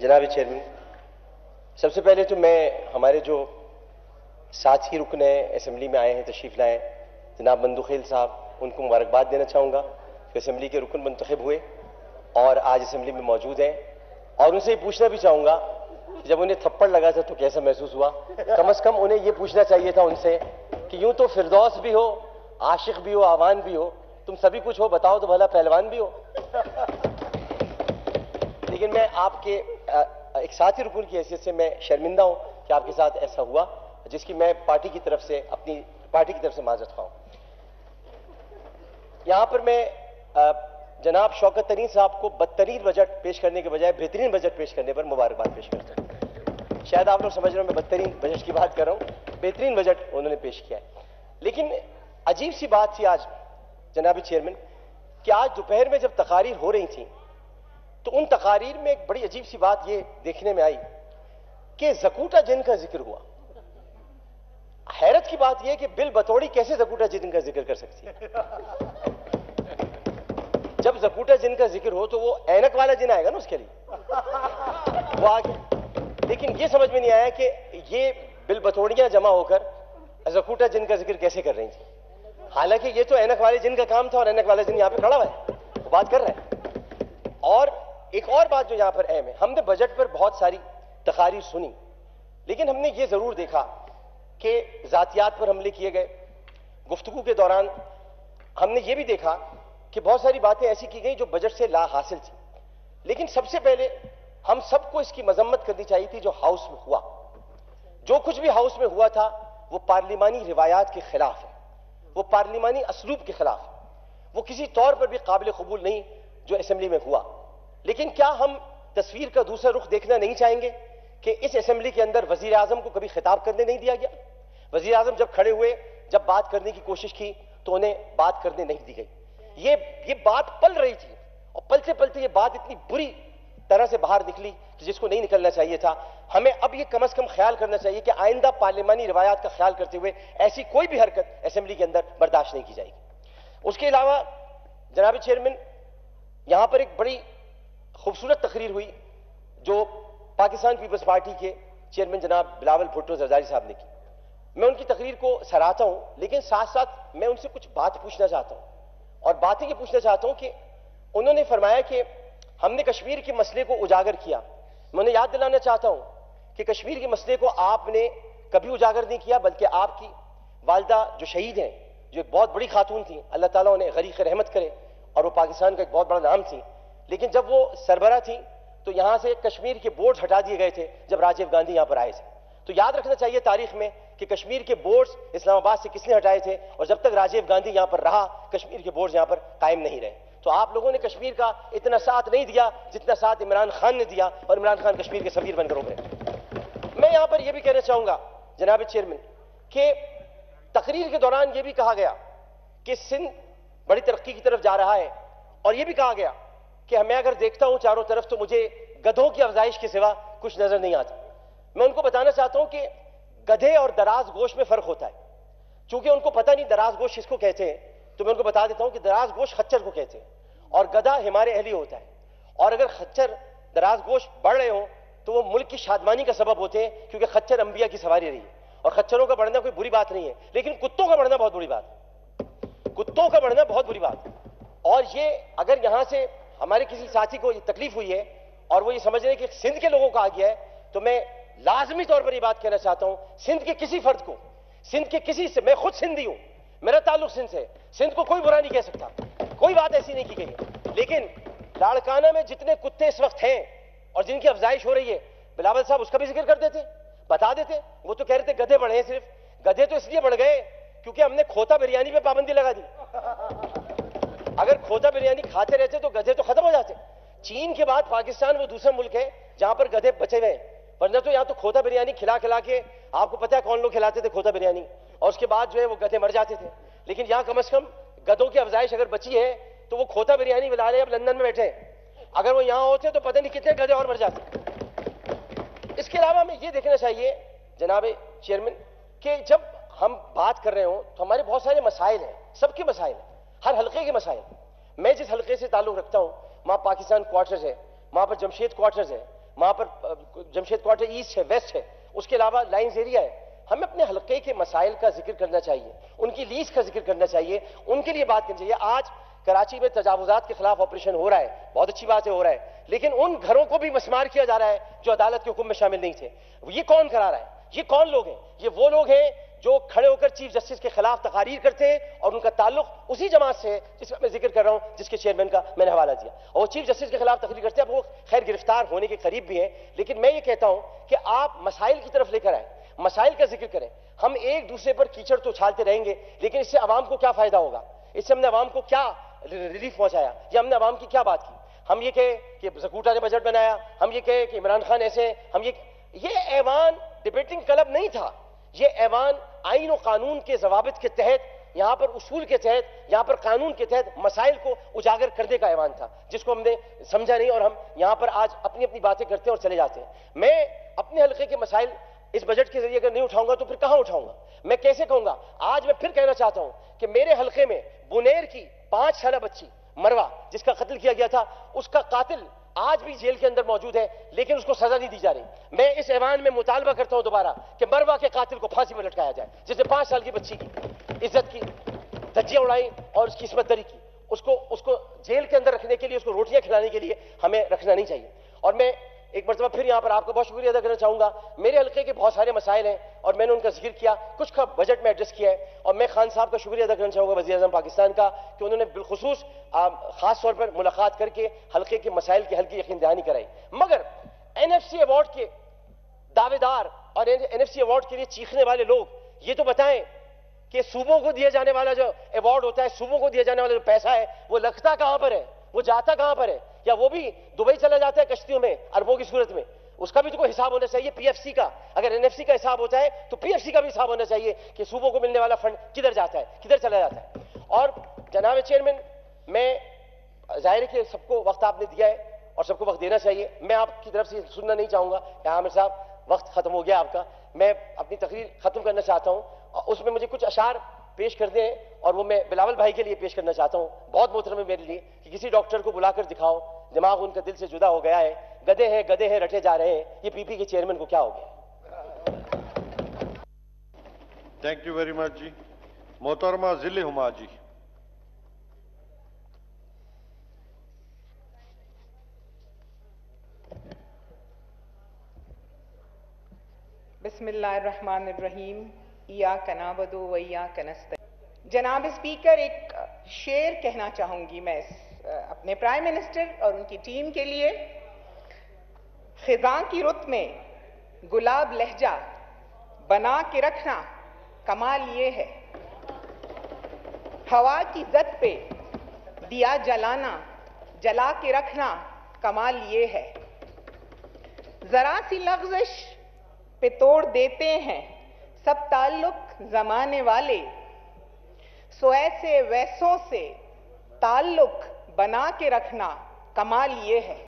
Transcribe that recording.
جناب چیئرمین، سب سے پہلے تو میں ہمارے جو ساتھی رکن ہیں اسمبلی میں آئے ہیں، تشریف لائے، جناب مندوخیل صاحب، ان کو مبارکباد دینا چاہوں گا کہ اسمبلی کے رکن منتخب ہوئے اور آج اسمبلی میں موجود ہیں، اور ان سے یہ پوچھنا بھی چاہوں گا کہ جب انہیں تھپڑ لگا تھا تو کیسا محسوس ہوا؟ کم از کم انہیں یہ پوچھنا چاہیے تھا ان سے کہ یوں تو فردوس بھی ہو، عاشق بھی ہو، آوان بھی ہو، تم سبھی کچھ ہو، بتاؤ تو بھلا پہلوان بھی ہو۔ لیکن میں آپ کے ایک ساتھی رکن کی حیثیت سے میں شرمندہ ہوں کہ آپ کے ساتھ ایسا ہوا، جس کی میں پارٹی کی طرف سے اپنی پارٹی کی طرف سے معذرت خواہ ہوں۔ یہاں پر میں جناب شوکت ترین صاحب کو بدترین بجٹ پیش کرنے کے بجائے بہترین بجٹ پیش کرنے پر مبارکباد پیش کرتا ہوں۔ شاید آپ لوگ سمجھ رہے ہو میں بدترین بجٹ کی بات کر رہا ہوں، بہترین بجٹ انہوں نے پیش کیا ہے۔ لیکن عجیب سی بات تھی آج جناب چیئرمین کہ آج دوپہر میں جب تقاریر ہو رہی تھیں تو ان تقاریر میں ایک بڑی عجیب سی بات یہ دیکھنے میں آئی کہ زکوٹا جن کا ذکر ہوا۔ حیرت کی بات یہ کہ بل بطوڑی کیسے زکوٹا جن کا ذکر کر سکتی ہے؟ جب زکوٹا جن کا ذکر ہو تو وہ اینک والا جن آئے گا نا اس کے لیے، وہ آگے۔ لیکن یہ سمجھ میں نہیں آیا کہ یہ بل بطوڑیاں جمع ہو کر زکوٹا جن کا ذکر کیسے کر رہی تھی، حالانکہ یہ تو اینک والے جن کا کام تھا اور اینک والا جن یہاں پہ کھڑا ہوا ہے، وہ بات کر رہا ہے۔ اور ایک اور بات جو یہاں پر اہم ہے، ہم نے بجٹ پر بہت ساری تقاریر سنی، لیکن ہم نے یہ ضرور دیکھا کہ ذاتیات پر حملے کیے گئے۔ گفتگو کے دوران ہم نے یہ بھی دیکھا کہ بہت ساری باتیں ایسی کی گئیں جو بجٹ سے لا حاصل تھی۔ لیکن سب سے پہلے ہم سب کو اس کی مذمت کرنی چاہیے تھی جو ہاؤس میں ہوا۔ جو کچھ بھی ہاؤس میں ہوا تھا وہ پارلیمانی روایات کے خلاف ہے، وہ پارلیمانی اسلوب کے خلاف ہے، وہ کسی طور پر بھی قابل قبول نہیں جو اسمبلی میں ہوا۔ لیکن کیا ہم تصویر کا دوسرا رخ دیکھنا نہیں چاہیں گے کہ اس اسمبلی کے اندر وزیر اعظم کو کبھی خطاب کرنے نہیں دیا گیا؟ وزیر اعظم جب کھڑے ہوئے، جب بات کرنے کی کوشش کی تو انہیں بات کرنے نہیں دی گئی۔ یہ بات پل رہی تھی اور پلتے پلتے یہ بات اتنی بری طرح سے باہر نکلی کہ جس کو نہیں نکلنا چاہیے تھا۔ ہمیں اب یہ کم از کم خیال کرنا چاہیے کہ آئندہ پارلیمانی روایات کا خیال کرتے ہوئے ایسی کوئی بھی حرکت اسمبلی کے اندر برداشت نہیں کی جائے گی۔ اس کے علاوہ جناب چیئرمین، یہاں پر ایک بڑی خوبصورت تقریر ہوئی جو پاکستان پیپلز پارٹی کے چیئرمین جناب بلاول بھٹو زرداری صاحب نے کی۔ میں ان کی تقریر کو سراہتا ہوں، لیکن ساتھ ساتھ میں ان سے کچھ بات پوچھنا چاہتا ہوں، اور باتیں یہ پوچھنا چاہتا ہوں کہ انہوں نے فرمایا کہ ہم نے کشمیر کے مسئلے کو اجاگر کیا۔ میں انہیں یاد دلانا چاہتا ہوں کہ کشمیر کے مسئلے کو آپ نے کبھی اجاگر نہیں کیا، بلکہ آپ کی والدہ جو شہید ہیں، جو ایک بہت بڑی خاتون تھیں، اللہ تعالیٰ انہیں غریق رحمت کرے، اور وہ پاکستان کا ایک بہت بڑا نام تھی، لیکن جب وہ سربراہ تھیں تو یہاں سے کشمیر کے بورڈز ہٹا دیے گئے تھے جب راجیو گاندھی یہاں پر آئے تھے۔ تو یاد رکھنا چاہیے تاریخ میں کہ کشمیر کے بورڈز اسلام آباد سے کس نے ہٹائے تھے، اور جب تک راجیو گاندھی یہاں پر رہا کشمیر کے بورڈز یہاں پر قائم نہیں رہے۔ تو آپ لوگوں نے کشمیر کا اتنا ساتھ نہیں دیا جتنا ساتھ عمران خان نے دیا، اور عمران خان کشمیر کے سفیر بن کر ابھرے۔ میں یہاں پر یہ بھی کہنا چاہوں گا جناب چیئرمین کہ تقریر کے دوران یہ بھی کہا گیا کہ سندھ بڑی ترقی کی طرف جا رہا ہے، اور یہ بھی کہا گیا کہ میں اگر دیکھتا ہوں چاروں طرف تو مجھے گدھوں کی افزائش کے سوا کچھ نظر نہیں آتا۔ میں ان کو بتانا چاہتا ہوں کہ گدھے اور دراز گوشت میں فرق ہوتا ہے۔ چونکہ ان کو پتہ نہیں دراز گوشت کس کو کہتے ہیں، تو میں ان کو بتا دیتا ہوں کہ دراز گوشت خچر کو کہتے ہیں، اور گدھا ہمارے اہلی ہوتا ہے۔ اور اگر خچر دراز گوشت بڑھ رہے ہوں تو وہ ملک کی شادمانی کا سبب ہوتے ہیں، کیونکہ خچر انبیاء کی سواری رہی ہے، اور خچروں کا بڑھنا کوئی بری بات نہیں ہے، لیکن کتوں کا بڑھنا بہت بری بات ہے۔ کتوں کا بڑھنا بہت بری بات ہے۔ اور یہ اگر یہاں سے ہمارے کسی ساتھی کو یہ تکلیف ہوئی ہے اور وہ یہ سمجھ رہے ہیں کہ سندھ کے لوگوں کو آ گیا ہے، تو میں لازمی طور پر یہ بات کہنا چاہتا ہوں سندھ کے کسی فرد کو، سندھ کے کسی سے، میں خود سندھی ہوں، میرا تعلق سندھ سے، سندھ کو کوئی برا نہیں کہہ سکتا، کوئی بات ایسی نہیں کی گئی ہے۔ لیکن لاڑکانہ میں جتنے کتے اس وقت ہیں اور جن کی افزائش ہو رہی ہے، بلاول صاحب اس کا بھی ذکر کر دیتے، بتا دیتے۔ وہ تو کہہ رہے تھے گدھے بڑھے ہیں، صرف گدھے تو اس لیے بڑھ گئے کیونکہ ہم نے کھوتا بریانی پہ پابندی لگا دی۔ اگر کھوتا بریانی کھاتے رہتے تو گدھے تو ختم ہو جاتے۔ چین کے بعد پاکستان وہ دوسرا ملک ہے جہاں پر گدھے بچے ہوئے ہیں، ورنہ تو یہاں تو کھوتا بریانی کھلا کھلا کے آپ کو پتہ ہے کون لوگ کھلاتے تھے کھوتا بریانی، اور اس کے بعد جو ہے وہ گدھے مر جاتے تھے۔ لیکن یہاں کم از کم گدھوں کی افزائش اگر بچی ہے تو وہ کھوتا بریانی بلا رہے اب لندن میں بیٹھے ہیں، اگر وہ یہاں ہوتے تو پتہ نہیں کتنے گدھے اور مر جاتے۔ اس کے علاوہ ہمیں یہ دیکھنا چاہیے جناب چیئرمین کہ جب ہم بات کر رہے ہوں تو ہمارے بہت سارے مسائل ہیں، سب کے مسائل ہیں، ہر حلقے کے مسائل۔ میں جس حلقے سے تعلق رکھتا ہوں وہاں پاکستان کوارٹرز ہے، وہاں پر جمشید کوارٹرز ہے، وہاں پر جمشید کوارٹر ایسٹ ہے، ویسٹ ہے، اس کے علاوہ لائنز ایریا ہے. ہمیں اپنے حلقے کے مسائل کا ذکر کرنا چاہیے، ان کی لیز کا ذکر کرنا چاہیے، ان کے لیے بات کرنی چاہیے. آج کراچی میں تجاوزات کے خلاف آپریشن ہو رہا ہے، بہت اچھی بات ہے، ہو رہا ہے، لیکن ان گھروں کو بھی مسمار کیا جا رہا ہے جو عدالت کے حکم میں شامل نہیں تھے. یہ کون کرا رہا ہے؟ یہ کون لوگ ہیں؟ یہ وہ لوگ ہیں جو کھڑے ہو کر چیف جسٹس کے خلاف تقاریر کرتے ہیں، اور ان کا تعلق اسی جماعت سے ہے جس کا میں ذکر کر رہا ہوں، جس کے چیئرمین کا میں نے حوالہ دیا. اور وہ چیف جسٹس کے خلاف تقریر کرتے ہیں. اب وہ خیر گرفتار ہونے کے قریب بھی ہیں، لیکن میں یہ کہتا ہوں کہ آپ مسائل کی طرف لے کر آئیں، مسائل کا ذکر کریں. ہم ایک دوسرے پر کیچڑ تو اچھالتے رہیں گے، لیکن اس سے عوام کو کیا فائدہ ہوگا؟ اس سے ہم نے عوام کو کیا ریلیف پہنچایا؟ یا ہم نے عوام کی کیا بات کی؟ ہم یہ کہیں کہ زکوٹا نے بجٹ بنایا، ہم یہ کہیں کہ عمران خان ایسے ہیں، ہم یہ ایوان ڈیبیٹنگ کلب نہیں تھا. یہ ایوان آئین و قانون کے ضوابط کے تحت، یہاں پر اصول کے تحت، یہاں پر قانون کے تحت مسائل کو اجاگر کرنے کا ایوان تھا، جس کو ہم نے سمجھا نہیں، اور ہم یہاں پر آج اپنی اپنی باتیں کرتے ہیں اور چلے جاتے ہیں. میں اپنے حلقے کے مسائل اس بجٹ کے ذریعے اگر نہیں اٹھاؤں گا تو پھر کہاں اٹھاؤں گا؟ میں کیسے کہوں گا؟ آج میں پھر کہنا چاہتا ہوں کہ میرے حلقے میں بنیر کی 5 سالہ بچی مروہ، جس کا قتل کیا گیا تھا، اس کا قاتل آج بھی جیل کے اندر موجود ہے، لیکن اس کو سزا نہیں دی جا رہی. میں اس ایوان میں مطالبہ کرتا ہوں دوبارہ کہ مروہ کے قاتل کو پھانسی پر لٹکایا جائے، جس نے 5 سال کی بچی کی عزت کی دھجیاں اڑائی اور اس کی عصمت دری کی. اس کو جیل کے اندر رکھنے کے لیے، اس کو روٹیاں کھلانے کے لیے ہمیں رکھنا نہیں چاہیے. اور میں ایک مرتبہ پھر یہاں پر آپ کا بہت شکریہ ادا کرنا چاہوں گا. میرے حلقے کے بہت سارے مسائل ہیں اور میں نے ان کا ذکر کیا، کچھ کا بجٹ میں ایڈریس کیا ہے. اور میں خان صاحب کا شکریہ ادا کرنا چاہوں گا، وزیر اعظم پاکستان کا، کہ انہوں نے بالخصوص خاص طور پر ملاقات کر کے حلقے کے مسائل کی حل کی یقین دہانی کرائی. مگر NFC ایوارڈ کے دعوے دار اور NFC ایوارڈ کے لیے چیخنے والے لوگ یہ تو بتائیں کہ صوبوں کو دیا جانے والا جو ایوارڈ ہوتا ہے، صوبوں کو دیا جانے والا جو پیسہ ہے، وہ لگتا کہاں پر ہے؟ وہ جاتا کہاں پر ہے؟ یا وہ بھی دبئی چلا جاتا ہے کشتیوں میں اربوں کی صورت میں؟ اس کا بھی تو کوئی حساب ہونا چاہیے. PFC کا، اگر NFC کا حساب ہوتا ہے تو PFC کا بھی حساب ہونا چاہیے کہ صوبوں کو ملنے والا فنڈ کدھر جاتا ہے، کدھر چلا جاتا ہے. اور جناب چیئرمین، میں ظاہر ہے کہ سب کو وقت آپ نے دیا ہے اور سب کو وقت دینا چاہیے. میں آپ کی طرف سے سننا نہیں چاہوں گا کہ عامر صاحب وقت ختم ہو گیا آپ کا. میں اپنی تقریر ختم کرنا چاہتا ہوں، اس میں مجھے کچھ اشعار پیش کر دیں، اور وہ میں بلاول بھائی کے لیے پیش کرنا چاہتا ہوں. بہت محترم ہے میرے لیے کہ کسی ڈاکٹر کو بلا کر دکھاؤ، دماغ ان کا دل سے جدا ہو گیا ہے، گدے ہیں رٹے جا رہے ہیں. یہ PP کے چیئرمین کو کیا ہو گیا؟ تھینک یو ویری مچ جی. محترمہ ذل ہما جی. بسم اللہ الرحمن الرحیم. ایاک نعبد و ایاک نستعین. جناب اسپیکر، ایک شعر کہنا چاہوں گی میں اپنے پرائم منسٹر اور ان کی ٹیم کے لیے. خزاں کی رت میں گلاب لہجہ بنا کے رکھنا کمال یہ ہے، ہوا کی زد پہ دیا جلانا جلا کے رکھنا کمال یہ ہے. ذرا سی لغزش پہ توڑ دیتے ہیں سب تعلق زمانے والے، سو ایسے ویسوں سے تعلق بنا کے رکھنا کمال یہ ہے.